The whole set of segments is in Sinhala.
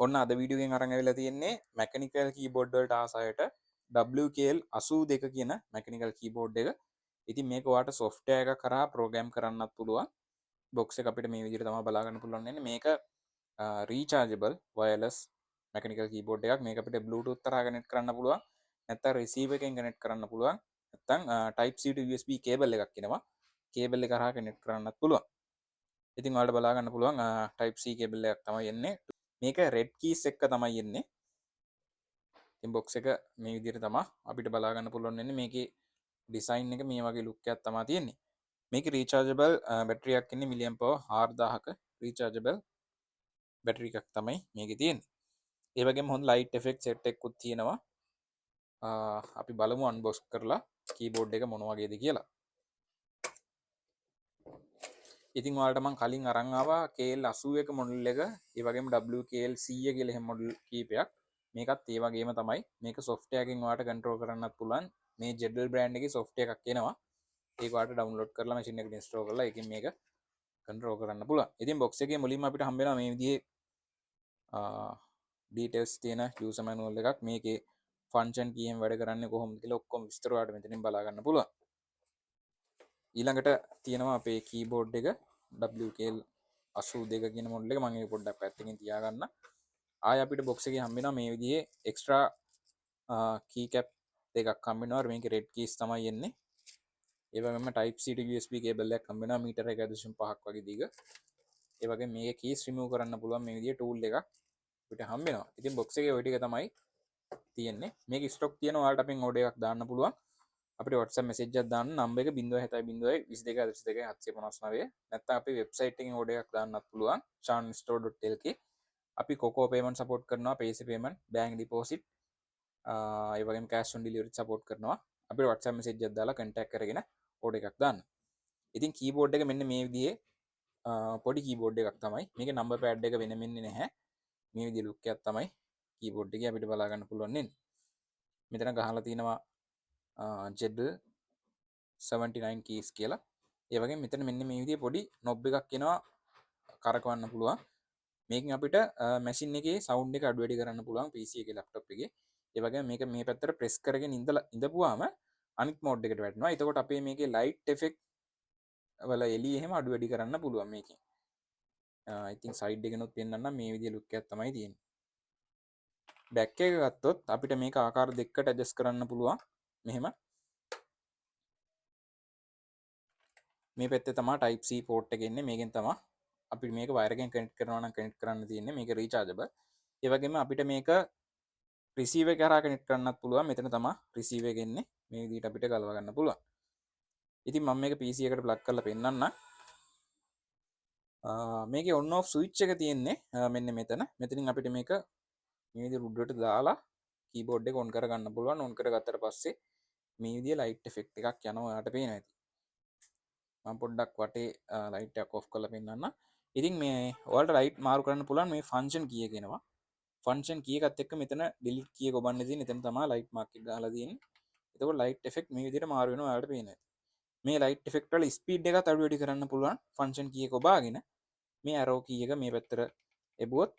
ඔන්න අද වීඩියෝ එකෙන් අරන් ඇවිල්ලා තියෙන්නේ මැකනිකල් කීබෝඩ් වලට ආසයට WKL82 කියන මැකනිකල් කීබෝඩ් එක. ඉතින් මේක ඔයාලට software එක කරා ප්‍රෝග්‍රෑම් කරන්නත් පුළුවන්. බොක්ස් එක අපිට මේ විදිහට තමයි බලා ගන්න පුළුවන් වෙන්නේ. මේක rechargeable wireless mechanical keyboard එකක්. මේක අපිට Bluetooth තරහා කනෙක්ට් කරන්න පුළුවන්. නැත්නම් receiver එකෙන් කනෙක්ට් කරන්න පුළුවන්. නැත්නම් type C to USB cable එකක් එනවා. cable එක හරහා කනෙක්ට් කරන්නත් පුළුවන්. ඉතින් ඔයාලට බලා ගන්න පුළුවන් type C cable එකක් තමයි එන්නේ. මේක red keys එක්ක තමයි එන්නේ. ඉතින් box එක මේ විදිහට තමයි අපිට බලා ගන්න පුළුවන් වෙන්නේ. මේකේ design එක මේ වගේ look එකක් තමයි තියෙන්නේ. මේකේ rechargeable battery එකක් ඉන්නේ milliamp power 4000ක rechargeable battery එකක් තමයි මේකේ තියෙන්නේ. ඒ වගේම හොඳ light effect set එකකුත් තියෙනවා. අපි බලමු unbox කරලා keyboard එක මොන වගේද කියලා. ඉතින් ඔයාලට මම කලින් අරන් ආවා KL81 මොඩල් එක, ඒ වගේම WKL100 කියලා එහෙම මොඩල් කීපයක්. මේකත් ඒ වගේම තමයි. මේක software එකෙන් ඔයාලට control කරන්නත් පුළුවන්. මේ JEDL brand එකේ software එකක් එනවා. ඒක ඔයාලට download කරලා machine එකට install කරලා ඒකෙන් මේක control කරන්න පුළුවන්. ඉතින් box එකේ මුලින්ම අපිට හම්බ වෙනවා මේ විදිහේ details තියෙන user manual එකක්. මේකේ function key එකෙන් වැඩ කරන්නේ කොහොමද කියලා ඔක්කොම විස්තර ඔයාලට මෙතනින් බලා ගන්න පුළුවන්. ඊළඟට තියෙනවා අපේ keyboard එක WKL82 කියන මොඩල් එක. මම ඒක පොඩ්ඩක් පැත්තකින් තියාගන්න. ආය අපිට box එකේ හම්බ වෙනවා මේ විදිහේ extra key cap දෙකක් හම්බ වෙනවා. මේකේ red keys තමයි එන්නේ. ඒ වගේම type C to USB cable එකක් හම්බ වෙනවා මීටර 1.5ක් වගේ දිග. ඒ වගේම මේකේ keys remove කරන්න පුළුවන් මේ විදිහේ tool එකක් අපිට හම්බ වෙනවා. ඉතින් box එකේ ওই ටික තමයි තියෙන්නේ. මේක stock තියෙනවා. ඔයාලට අපෙන් order එකක් දාන්න පුළුවන්. අපිට WhatsApp message එකක් දාන්න නම්බර එක 0702222 නැත්නම් අපේ වෙබ්සයිට් එකෙන් order එකක් දාන්නත් පුළුවන් chanstore.lk. අපි Coco payment support කරනවා, PayC payment, bank deposit, ඒ වගේම cash on delivery support කරනවා. අපිට WhatsApp message එකක් දාලා contact කරගෙන order එකක් දාන්න. ඉතින් keyboard එක මෙන්න මේ විදිහේ පොඩි keyboard එකක් තමයි. මේකේ number pad එක වෙන මෙන්නේ නැහැ. මේ විදිහේ look එකක් තමයි keyboard එකේ අපිට බලා ගන්න පුළුවන් වෙන්නේ. මෙතන ගහලා තියෙනවා Z79 keys කියලා. ඒ වගේම මෙතන මෙන්න මේ විදිහේ පොඩි knob එකක් එනවා කරකවන්න පුළුවන්. මේකෙන් අපිට මැෂින් එකේ sound එක අඩු වැඩි කරන්න පුළුවන් PC එකේ laptop එකේ. ඒ වගේම මේක මේ පැත්තට press කරගෙන ඉඳපුවාම අනිත් mode එකට වැටෙනවා. එතකොට අපේ මේකේ light effect වල එළිය එහෙම අඩු වැඩි කරන්න පුළුවන් මේකෙන්. ඉතින් side එකනොත් පෙන්නන්නම් මේ විදිහේ look එකක් තමයි තියෙන්නේ. back එක ගත්තොත් අපිට මේක ආකාර දෙකකට adjust කරන්න පුළුවන්. මෙහෙම මේ පැත්තේ තමයි type C port එක එන්නේ. මේකෙන් තමයි අපිට මේක wire එකෙන් connect කරනවා නම් connect කරන්න තියෙන්නේ. මේක rechargeable. ඒ වගේම අපිට මේක receiver එක හරහා connect කරන්නත් පුළුවන්. මෙතන තමයි receiver එක එන්නේ. මේ විදිහට අපිට ගලව ගන්න පුළුවන්. ඉතින් මම මේක PC එකට plug කරලා පෙන්නන්නම්. මේකේ on off switch එක තියෙන්නේ මෙන්න මෙතන. මෙතනින් අපිට මේක මේ විදිහට උඩට දාලා keyboard එක on කරගන්න පුළුවන්. on කරගත්තට පස්සේ මේ විදිහේ light effect එකක් යනවා. ඔයාලට පේනවා ඇති. මම පොඩ්ඩක් වටේ ලයිට් එකක් ඔෆ් කරලා පෙන්නන්න. ඉතින් මේ ඔයාලට ලයිට් මාරු කරන්න පුළුවන් මේ ෆන්ක්ෂන් කී එක එනවා. ෆන්ක්ෂන් කී එකත් එක්ක මෙතන ඩිලීට් කී එක ඔබන්න තියෙන. එතන තමයි ලයිට් මාක් එක ගහලා තියෙන්නේ. එතකොට ලයිට් ඉෆෙක්ට් මේ විදිහට මාරු වෙනවා ඔයාලට පේනවා. මේ ලයිට් ඉෆෙක්ට් වල ස්පීඩ් එකත් අඩු වැඩි කරන්න පුළුවන් ෆන්ක්ෂන් කී එක ඔබාගෙන මේ ඇරෝ කී එක මේ පැත්තට එබුවොත්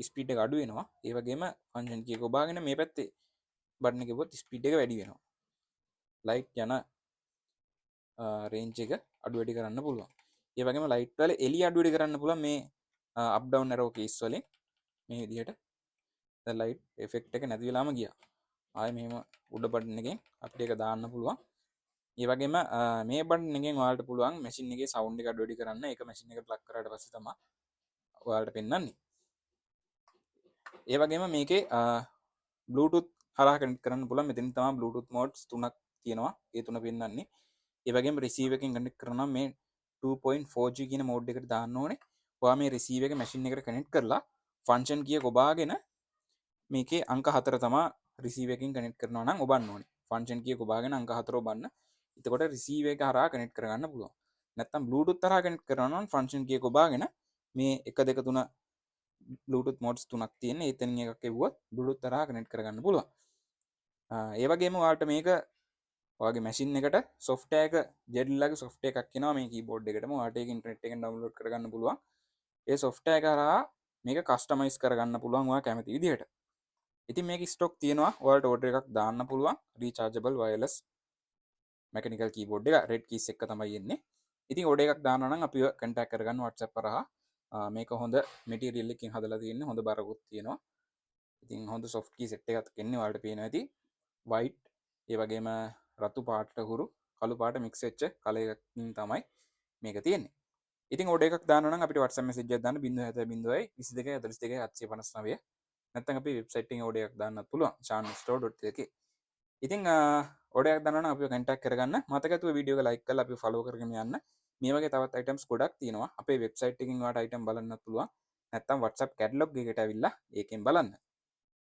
ස්පීඩ් එක අඩු වෙනවා. ඒ වගේම ෆන්ක්ෂන් කී එක ඔබාගෙන මේ පැත්තේ බටන් එක එබුවොත් ස්පීඩ් එක වැඩි වෙනවා. ලයිට් යන රේන්ජ් එක අඩු වැඩි කරන්න පුළුවන්. ඒ වගේම ලයිට් වල එළිය අඩු වැඩි කරන්න පුළුවන් මේ අප් ඩවුන් ඇරෝ කීස් වලින්. මේ විදිහට දැන් ලයිට් ඉෆෙක්ට් එක නැති වෙලාම ගියා. ආයෙ මෙහෙම උඩ බටන් එකෙන් අපිට ඒක දාන්න පුළුවන්. ඒ වගේම මේ බටන් එකෙන් ඔයාලට පුළුවන් මැෂින් එකේ සවුන්ඩ් එක අඩු වැඩි කරන්න. ඒක මැෂින් එක ප්ලග් කරාට පස්සේ තමයි ඔයාලට පෙන්වන්නේ. ඒ වගේම මේකේ Bluetooth හරහා කනෙක්ට් කරන්න පුළුවන්. මෙතන තමයි Bluetooth modes තුනක් තියෙනවා. ඒ තුන පෙන්වන්නේ. ඒ වගේම receiver එකෙන් කනෙක්ට් කරනවා මේ 2.4G කියන මෝඩ් එකට දාන්න ඕනේ. ඔයා මේ receiver එක මැෂින් එකට කනෙක්ට් කරලා ෆන්ක්ෂන් කීයක ඔබාගෙන මේකේ අංක 4 තමයි receiver එකෙන් කනෙක්ට් කරනවා නම් ඔබන්න ඕනේ. ෆන්ක්ෂන් කීයක ඔබාගෙන අංක 4 ඔබන්න. එතකොට receiver එක හරහා කනෙක්ට් කරගන්න පුළුවන්. නැත්නම් Bluetooth හරහා කනෙක්ට් කරනවා නම් ෆන්ක්ෂන් කීයක ඔබාගෙන මේ 1 2 3 Bluetooth modes තුනක් තියෙන. එතනින් එකක් එවුවොත් Bluetooth හරහා කනෙක්ට් කරගන්න පුළුවන්. ඒ වගේම ඔයාලට මේක ඔයාගේ මැෂින් එකට software එක JEDL ගේ software එකක් එනවා මේ keyboard එකටම. ඔයාලට ඒක ඉන්ටර්නෙට් එකෙන් download කරගන්න පුළුවන්. ඒ software එක හරහා මේක කස්ටමයිස් කරගන්න පුළුවන් ඔයා කැමති විදිහට. ඉතින් මේක ස්ටොක් තියෙනවා ඔයාලට ඕඩර් එකක් දාන්න පුළුවන් රීචාර්ජබල් වයර්ලස් මැකනිකල් කීබෝඩ් එක රෙඩ් කීස් එක තමයි එන්නේ. ඉතින් ඕඩර් එකක් දාන්න නම් අපිව කන්ටැක්ට් කරගන්න WhatsApp කරා. මේක හොඳ මෙටීරියල් එකකින් හදලා තියෙන්නේ හොඳ බරකුත් තියෙනවා. ඉතින් හොඳ සොෆ්ට් කී සෙට් එකක් එන්නේ ඔයාලට පේනවා ඇති. වයිට් ඒ වගේම රතු පාටට හුරු කළු පාට මික්ස් වෙච්ච කලර් එකකින් තමයි මේක තියෙන්නේ. ඉතින් ඕඩර් එකක් දාන්න නම් අපිට WhatsApp message එකක් දාන්න 070 22 42 759 නැත්නම් අපි වෙබ්සයිට් එකේ ඕඩර් එකක් දාන්නත් පුළුවන් chanstore.lk. ඉතින් ඕඩර් එකක් දාන්න නම් අපිව කන්ටැක්ට් කරගන්න. මතක ඇතුව වීඩියෝ එක ලයික් කරලා අපිව ෆලෝ කරගෙන යන්න. මේ වගේ තවත් අයිටම්ස් ගොඩක් තියෙනවා. අපේ වෙබ්සයිට් එකකින් ඔයාලට අයිටම් බලන්නත් පුළුවන්. නැත්නම් WhatsApp කැටලොග් එකකට ඇවිල්ලා ඒකෙන් බලන්න.